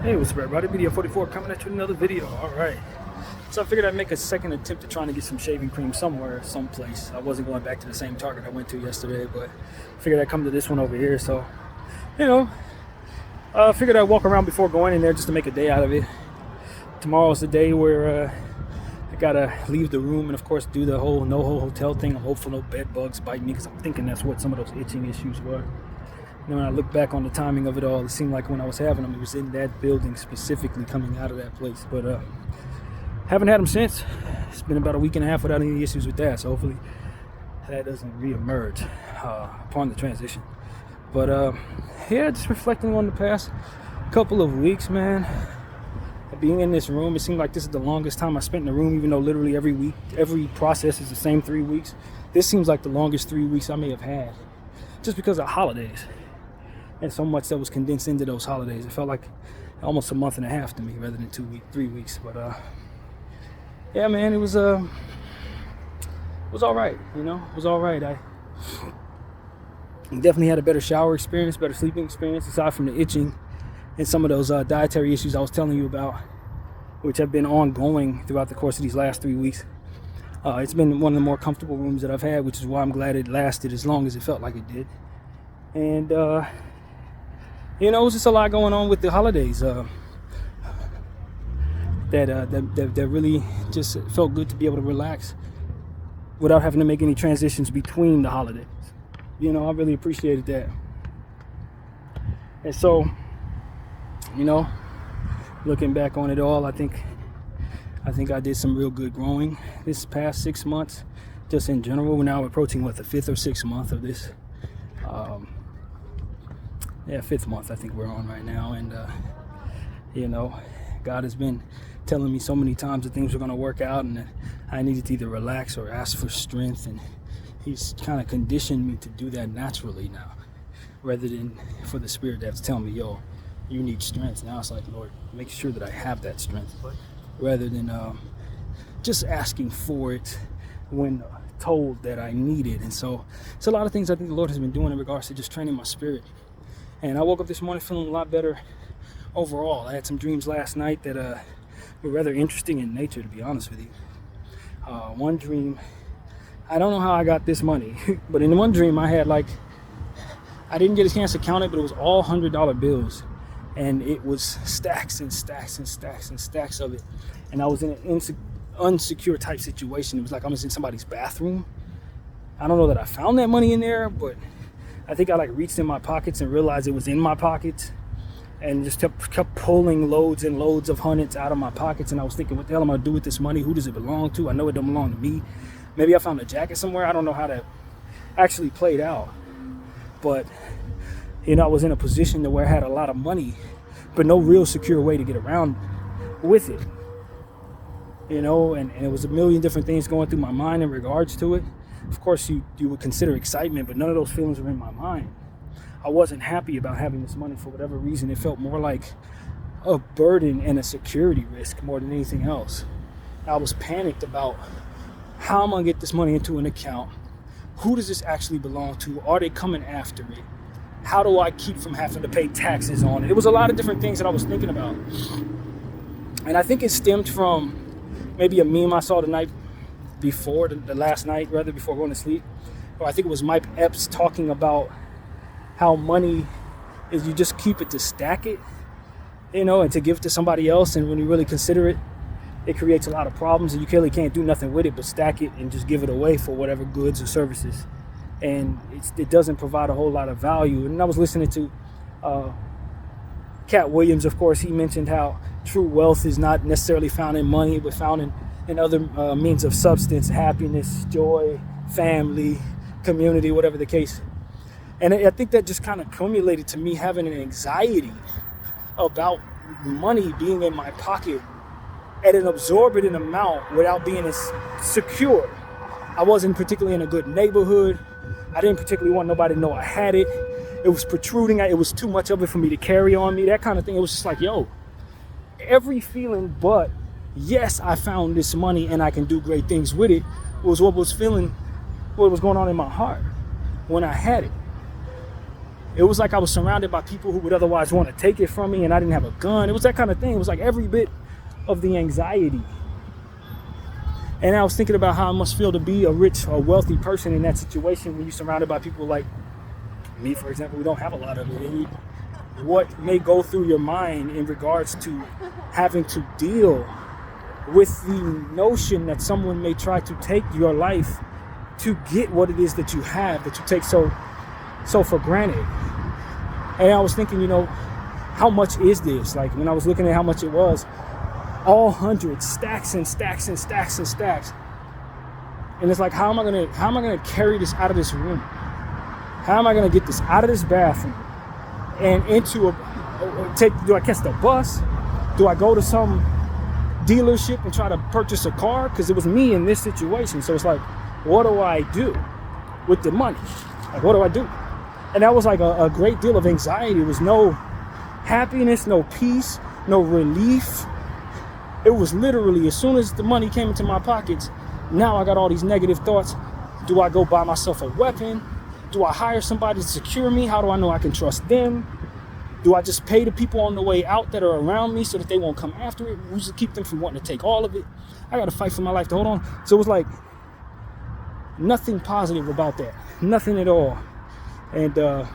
Hey, what's up everybody? BDF 44 coming at you with another video. Alright. So I figured I'd make a second attempt at trying to get some shaving cream somewhere, someplace. I wasn't going back to the same Target I went to yesterday, but I figured I'd come to this one over here. So, I figured I'd walk around before going in there just to make a day out of it. Tomorrow's the day where I gotta leave the room and of course do the whole no-hole hotel thing. I'm hopeful no bed bugs bite me because I'm thinking that's what some of those itching issues were. And when I look back on the timing of it all, it seemed like when I was having them, it was in that building specifically coming out of that place. But haven't had them since. It's been about a week and a half without any issues with that. So hopefully that doesn't re-emerge upon the transition. But yeah, just reflecting on the past couple of weeks, man. Being in this room, it seemed like this is the longest time I spent in the room, even though literally every week, every process is the same 3 weeks. This seems like the longest 3 weeks I may have had just because of holidays. And so much that was condensed into those holidays. It felt like almost a month and a half to me rather than 3 weeks. But yeah, man, it was all right. It was all right. I definitely had a better shower experience, better sleeping experience, aside from the itching and some of those dietary issues I was telling you about, which have been ongoing throughout the course of these last 3 weeks. It's been one of the more comfortable rooms that I've had, which is why I'm glad it lasted as long as it felt like it did. And it was just a lot going on with the holidays that really just felt good to be able to relax without having to make any transitions between the holidays. I really appreciated that. And so, looking back on it all, I think I did some real good growing this past 6 months, just in general. We're now approaching the 5th or 6th month of this. 5th month I think we're on right now, and God has been telling me so many times that things were going to work out and that I needed to either relax or ask for strength, and he's kind of conditioned me to do that naturally now, rather than for the Spirit to have to tell me, yo, you need strength. Now it's like, Lord, make sure that I have that strength, rather than just asking for it when told that I need it. And so it's a lot of things I think the Lord has been doing in regards to just training my spirit. And I woke up this morning feeling a lot better overall. I had some dreams last night that were rather interesting in nature, to be honest with you. One dream, I don't know how I got this money, but in one dream I had I didn't get a chance to count it, but it was all $100 bills. And it was stacks and stacks and stacks and stacks of it. And I was in an unsecure type situation. It was like I was in somebody's bathroom. I don't know that I found that money in there, but I think I reached in my pockets and realized it was in my pockets, and just kept pulling loads and loads of hundreds out of my pockets. And I was thinking, what the hell am I gonna do with this money? Who does it belong to? I know it don't belong to me. Maybe I found a jacket somewhere. I don't know how that actually played out, but I was in a position to where I had a lot of money, but no real secure way to get around with it. And it was a million different things going through my mind in regards to it. Of course, you would consider excitement, but none of those feelings were in my mind. I wasn't happy about having this money for whatever reason. It felt more like a burden and a security risk more than anything else. I was panicked about how am I gonna get this money into an account? Who does this actually belong to? Are they coming after it? How do I keep from having to pay taxes on it? It was a lot of different things that I was thinking about. And I think it stemmed from maybe a meme I saw the night before, the last night, rather, before going to sleep. Or I think it was Mike Epps talking about how money is, you just keep it to stack it, and to give to somebody else. And when you really consider it, it creates a lot of problems, and you clearly can't do nothing with it but stack it and just give it away for whatever goods or services. And it doesn't provide a whole lot of value. And I was listening to Cat Williams, of course. He mentioned how true wealth is not necessarily found in money, but found in other means of substance, happiness, joy, family, community, whatever the case. And I think that just kind of accumulated to me having an anxiety about money being in my pocket at an absorbent amount without being as secure. I wasn't particularly in a good neighborhood. I didn't particularly want nobody to know I had it. It was protruding. It was too much of it for me to carry on me, that kind of thing. It was just like, yo, every feeling but, yes, I found this money and I can do great things with it, was what was going on in my heart when I had it. It was like I was surrounded by people who would otherwise want to take it from me, and I didn't have a gun. It was that kind of thing. It was like every bit of the anxiety. And I was thinking about how it must feel to be a rich or wealthy person in that situation when you're surrounded by people like me, for example, who don't have a lot of it. And what may go through your mind in regards to having to deal with the notion that someone may try to take your life to get what it is that you have, that you take so for granted. And I was thinking, how much is this? Like, when I was looking at how much it was, all hundreds, stacks and stacks and stacks and stacks. And it's like, how am I gonna carry this out of this room? How am I gonna get this out of this bathroom and into do I catch the bus? Do I go to some dealership and try to purchase a car? Because it was me in this situation. So it's like, what do I do with the money? Like, what do I do? And that was like a great deal of anxiety. There was no happiness, no peace, no relief. It was literally, as soon as the money came into my pockets, now I got all these negative thoughts. Do I go buy myself a weapon? Do I hire somebody to secure me? How do I know I can trust them? Do I just pay the people on the way out that are around me so that they won't come after it? We just keep them from wanting to take all of it. I got to fight for my life to hold on. So it was like nothing positive about that. Nothing at all. And I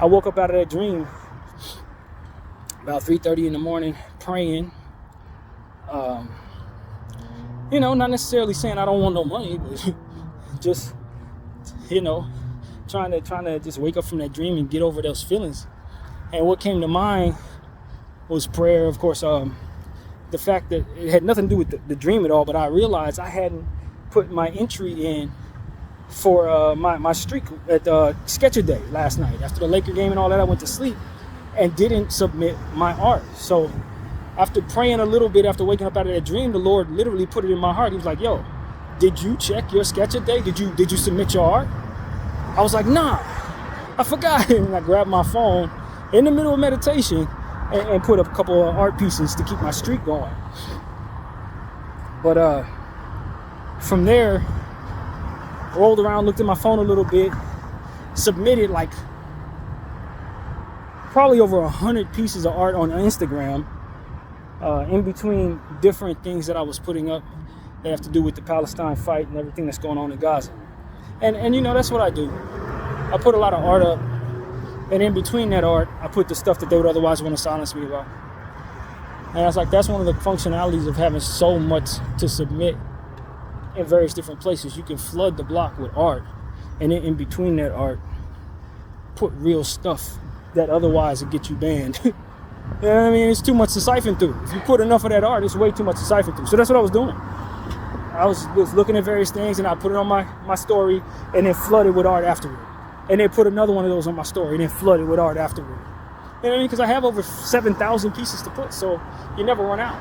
woke up out of that dream about 3:30 in the morning, praying. Not necessarily saying I don't want no money, but just, trying to just wake up from that dream and get over those feelings. And what came to mind was prayer. Of course, the fact that it had nothing to do with the dream at all, but I realized I hadn't put my entry in for my streak at Sketcher Day last night. After the Laker game and all that, I went to sleep and didn't submit my art. So after praying a little bit, after waking up out of that dream, the Lord literally put it in my heart. He was like, yo, did you check your Sketcher Day? Did you submit your art? I was like, nah, I forgot. And I grabbed my phone in the middle of meditation and put up a couple of art pieces to keep my streak going. But from there, rolled around, looked at my phone a little bit, submitted like probably over 100 pieces of art on Instagram, in between different things that I was putting up that have to do with the Palestine fight and everything that's going on in Gaza. And that's what I do. I put a lot of art up, and in between that art, I put the stuff that they would otherwise want to silence me about. And I was like, that's one of the functionalities of having so much to submit in various different places. You can flood the block with art, and then in between that art, put real stuff that otherwise would get you banned. You know what I mean? It's too much to siphon through. If you put enough of that art, it's way too much to siphon through. So that's what I was doing. I was looking at various things, and I put it on my story, and then flooded with art afterward. And then put another one of those on my story, and then flooded with art afterward. You know what I mean? Because I have over 7,000 pieces to put, so you never run out.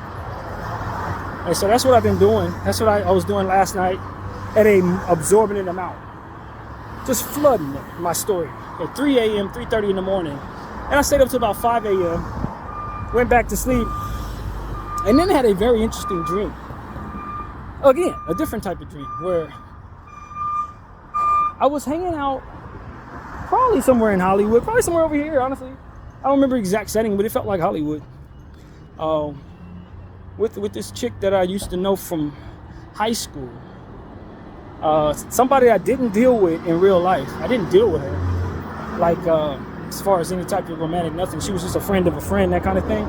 And so that's what I've been doing. That's what I was doing last night, at a absorbent amount. Just flooding my story at 3 a.m., 3:30 in the morning. And I stayed up to about 5 a.m., went back to sleep, and then had a very interesting dream. Again, a different type of dream, where I was hanging out probably somewhere in Hollywood, probably somewhere over here, honestly. I don't remember the exact setting, but it felt like Hollywood. With this chick that I used to know from high school. Somebody I didn't deal with in real life. I didn't deal with her. Like, as far as any type of romantic nothing. She was just a friend of a friend, that kind of thing.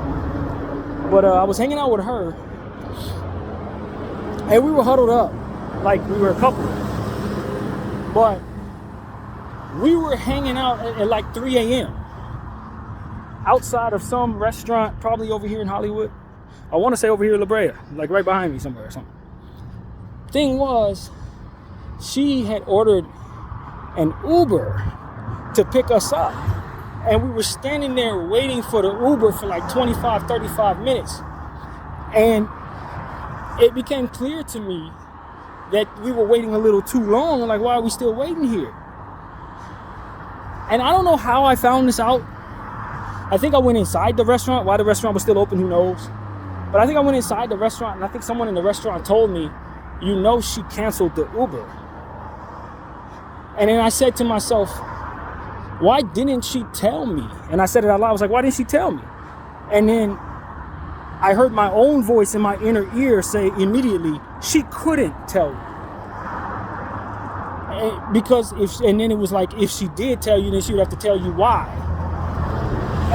But I was hanging out with her, and we were huddled up like we were a couple. But we were hanging out at like 3 a.m. outside of some restaurant, probably over here in Hollywood. I want to say over here in La Brea, like right behind me somewhere or something. Thing was, she had ordered an Uber to pick us up. And we were standing there waiting for the Uber for like 25, 35 minutes. And it became clear to me that we were waiting a little too long. Like, why are we still waiting here? And I don't know how I found this out. I think I went inside the restaurant. Why the restaurant was still open, who knows? But I think I went inside the restaurant, and I think someone in the restaurant told me, she canceled the Uber. And then I said to myself, why didn't she tell me? And I said it out loud. I was like, why didn't she tell me? And then I heard my own voice in my inner ear say immediately, she couldn't tell you. And then it was like, if she did tell you, then she would have to tell you why.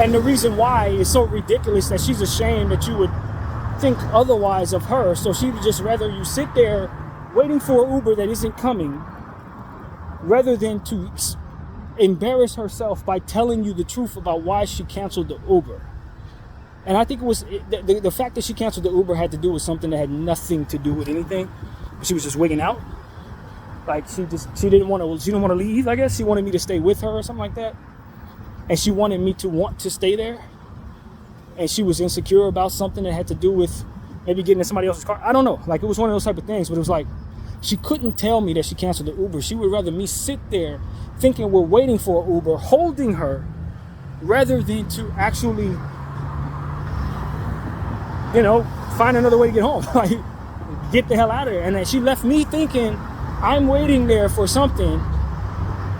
And the reason why is so ridiculous that she's ashamed that you would think otherwise of her. So she would just rather you sit there waiting for an Uber that isn't coming, rather than to embarrass herself by telling you the truth about why she canceled the Uber. And I think it was the fact that she canceled the Uber had to do with something that had nothing to do with anything. She was just wigging out. Like she didn't want to leave, I guess. She wanted me to stay with her or something like that. And she wanted me to want to stay there. And she was insecure about something that had to do with maybe getting in somebody else's car. I don't know. Like, it was one of those type of things, but it was like, she couldn't tell me that she canceled the Uber. She would rather me sit there thinking we're waiting for an Uber, holding her, rather than to actually, find another way to get home. Like, get the hell out of there. And then she left me thinking I'm waiting there for something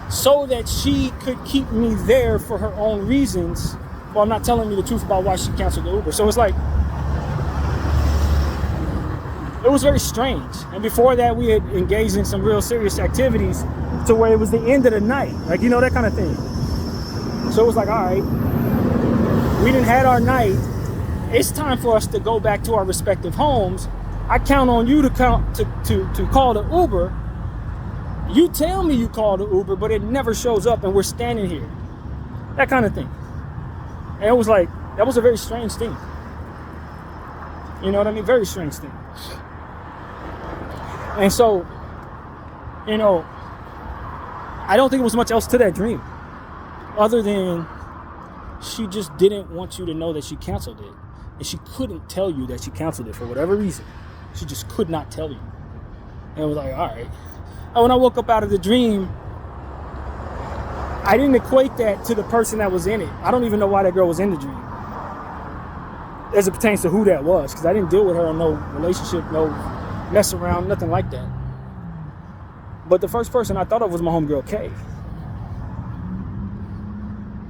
so that she could keep me there for her own reasons, while not telling me the truth about why she canceled the Uber. So it's like, it was very strange. And before that, we had engaged in some real serious activities to where it was the end of the night, like, that kind of thing. So it was like, all right, we done had our night. It's time for us to go back to our respective homes. I count on you to call the Uber. You tell me you called the Uber, but it never shows up, and we're standing here. That kind of thing. And it was like, that was a very strange thing. You know what I mean? Very strange thing. And so, I don't think it was much else to that dream, other than she just didn't want you to know that she canceled it. And she couldn't tell you that she canceled it for whatever reason. She just could not tell you. And it was like, all right. And when I woke up out of the dream, I didn't equate that to the person that was in it. I don't even know why that girl was in the dream, as it pertains to who that was, because I didn't deal with her in no relationship, no mess around, nothing like that. But the first person I thought of was my homegirl Kay.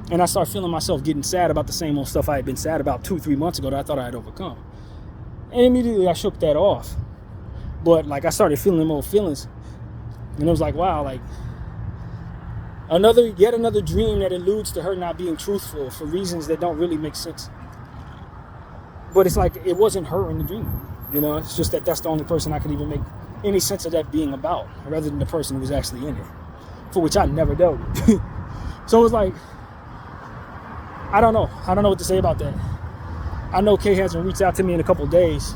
And I started feeling myself getting sad about the same old stuff I had been sad about 2-3 months ago that I thought I had overcome. And immediately I shook that off. But like, I started feeling them old feelings. And it was like, wow, like yet another dream that alludes to her not being truthful for reasons that don't really make sense. But it's like, it wasn't her in the dream. It's just that that's the only person I could even make any sense of that being about, rather than the person who was actually in it, for which I never dealt with. So it was like, I don't know what to say about that. I know Kay hasn't reached out to me in a couple of days.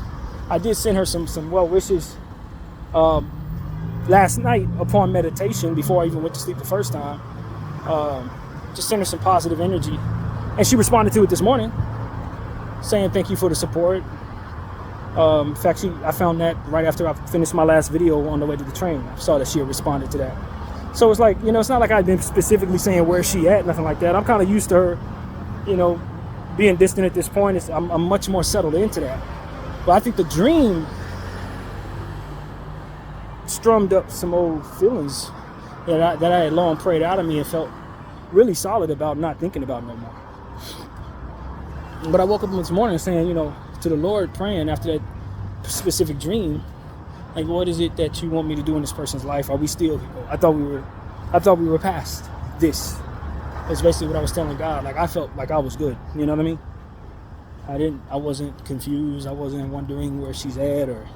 I did send her some well wishes last night upon meditation, before I even went to sleep the first time. Just sent her some positive energy, and she responded to it this morning, saying thank you for the support. In fact, I found that right after I finished my last video on the way to the train. I saw that she had responded to that. So it's like, it's not like I've been specifically saying where she at, nothing like that. I'm kind of used to her, being distant at this point. I'm much more settled into that. But I think the dream strummed up some old feelings that I had long prayed out of me and felt really solid about not thinking about no more. But I woke up this morning saying, to the Lord, praying after that specific dream, like, what is it that you want me to do in this person's life? Are we still? I thought we were past this. That's basically what I was telling God. Like, I felt like I was good. You know what I mean? I wasn't confused. I wasn't wondering where she's at or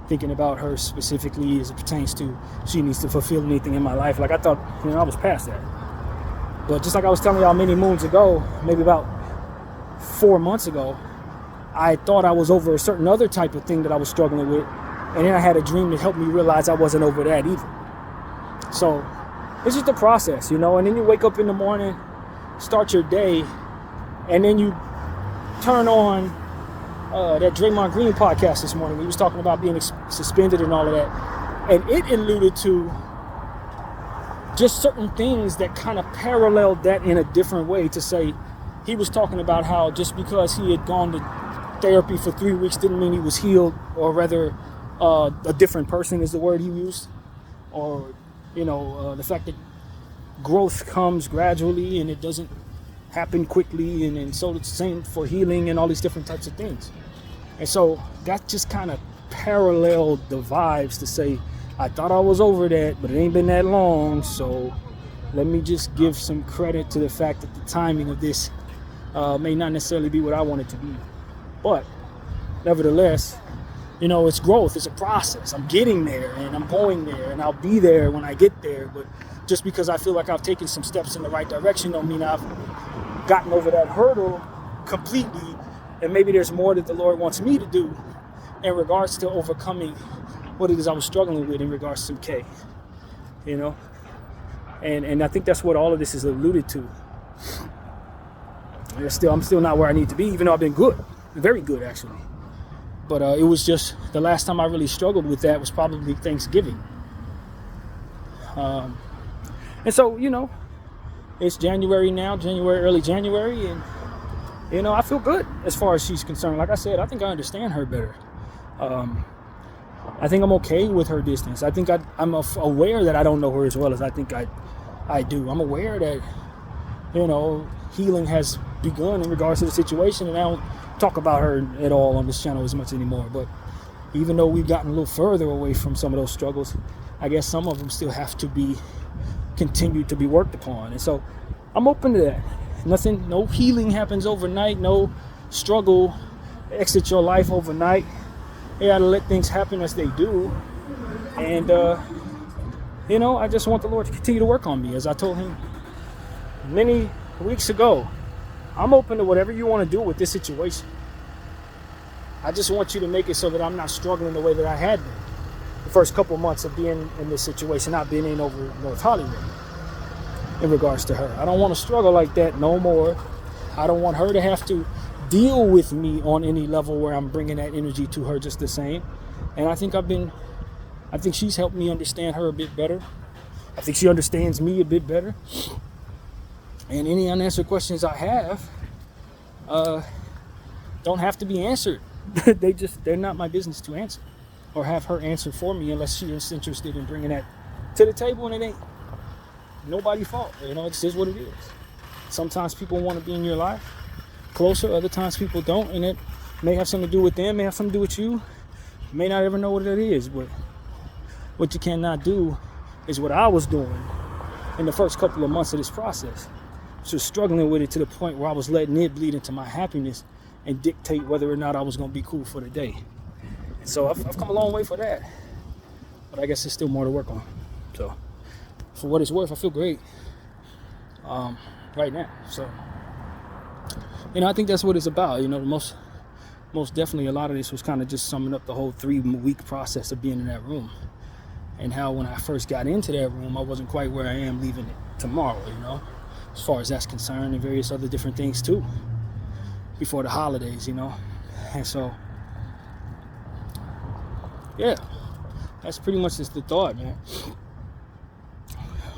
thinking about her specifically as it pertains to she needs to fulfill anything in my life. Like, I thought, I was past that. But just like I was telling y'all many moons ago, maybe about 4 months ago, I thought I was over a certain other type of thing that I was struggling with. And then I had a dream that helped me realize I wasn't over that either. So it's just a process, And then you wake up in the morning, start your day, and then you turn on that Draymond Green podcast this morning. He was talking about being suspended and all of that. And it alluded to just certain things that kind of paralleled that in a different way, to say, he was talking about how just because he had gone to therapy for 3 weeks didn't mean he was healed, or rather a different person is the word he used. Or, the fact that growth comes gradually and it doesn't happen quickly, and so it's the same for healing and all these different types of things. And so that just kind of paralleled the vibes to say, I thought I was over that, but it ain't been that long, so let me just give some credit to the fact that the timing of this may not necessarily be what I want it to be. But nevertheless, you know, it's growth, it's a process. I'm getting there and I'm going there, and I'll be there when I get there. But just because I feel like I've taken some steps in the right direction don't mean I've gotten over that hurdle completely. And maybe there's more that the Lord wants me to do in regards to overcoming what it is I was struggling with in regards to K, you know? And I think that's what all of this is alluded to. I'm still not where I need to be, even though I've been good, very good actually. But it was just the last time I really struggled with that was probably Thanksgiving. And so, you know, it's January now, early January, and, you know, I feel good as far as she's concerned. Like I said, I think I understand her better. I think I'm okay with her distance. I think I'm aware that I don't know her as well as I think I do. I'm aware that, you know, healing has begun in regards to the situation, and I don't talk about her at all on this channel as much anymore. But even though we've gotten a little further away from some of those struggles, I guess some of them still have to be continued to be worked upon. And so I'm open to that. No healing happens overnight. No struggle exits your life overnight. You gotta let things happen as they do. And you know, I just want the Lord to continue to work on me. As I told him many weeks ago, I'm open to whatever you want to do with this situation. I just want you to make it so that I'm not struggling the way that I had been the first couple months of being in this situation, not being in over North Hollywood in regards to her. I don't want to struggle like that no more. I don't want her to have to deal with me on any level where I'm bringing that energy to her just the same. And I think she's helped me understand her a bit better. I think she understands me a bit better. And any unanswered questions I have don't have to be answered. They're not my business to answer or have her answer for me unless she is interested in bringing that to the table, and it ain't nobody's fault. You know, it's just what it is. Sometimes people want to be in your life closer, other times people don't, and it may have something to do with them, may have something to do with you. You may not ever know what it is, but what you cannot do is what I was doing in the first couple of months of this process. Just struggling with it to the point where I was letting it bleed into my happiness and dictate whether or not I was going to be cool for the day. And so I've come a long way for that, but I guess there's still more to work on. So for what it's worth, I feel great right now. So, you know, I think that's what it's about. You know, most definitely a lot of this was kind of just summing up the whole 3-week process of being in that room, and how when I first got into that room, I wasn't quite where I am leaving it tomorrow, you know, as far as that's concerned, and various other different things too before the holidays, you know. And so, yeah, that's pretty much just the thought, man.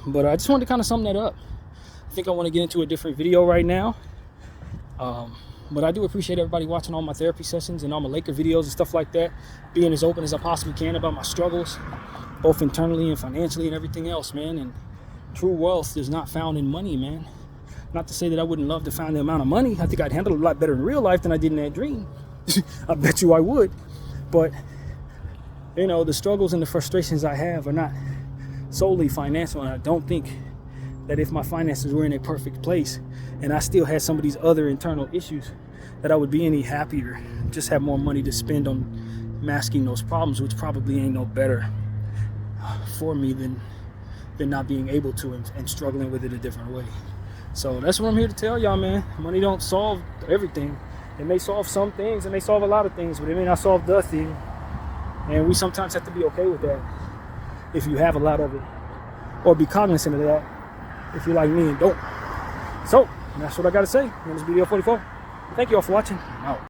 But I just wanted to kind of sum that up. I think I want to get into a different video right now. But I do appreciate everybody watching all my therapy sessions and all my Laker videos and stuff like that, being as open as I possibly can about my struggles, both internally and financially and everything else, man. And true wealth is not found in money, man. Not to say that I wouldn't love to find the amount of money. I think I'd handle it a lot better in real life than I did in that dream. I bet you I would. But, you know, the struggles and the frustrations I have are not solely financial, and I don't think that if my finances were in a perfect place and I still had some of these other internal issues, that I would be any happier, just have more money to spend on masking those problems, which probably ain't no better for me than not being able to and struggling with it a different way. So that's what I'm here to tell y'all, man. Money don't solve everything. It may solve some things, it may solve a lot of things, but it may not solve the thing. And we sometimes have to be okay with that if you have a lot of it, or be cognizant of that if you're like me and don't. So that's what I gotta say. My name is BDF 44. Thank you all for watching. I'm out.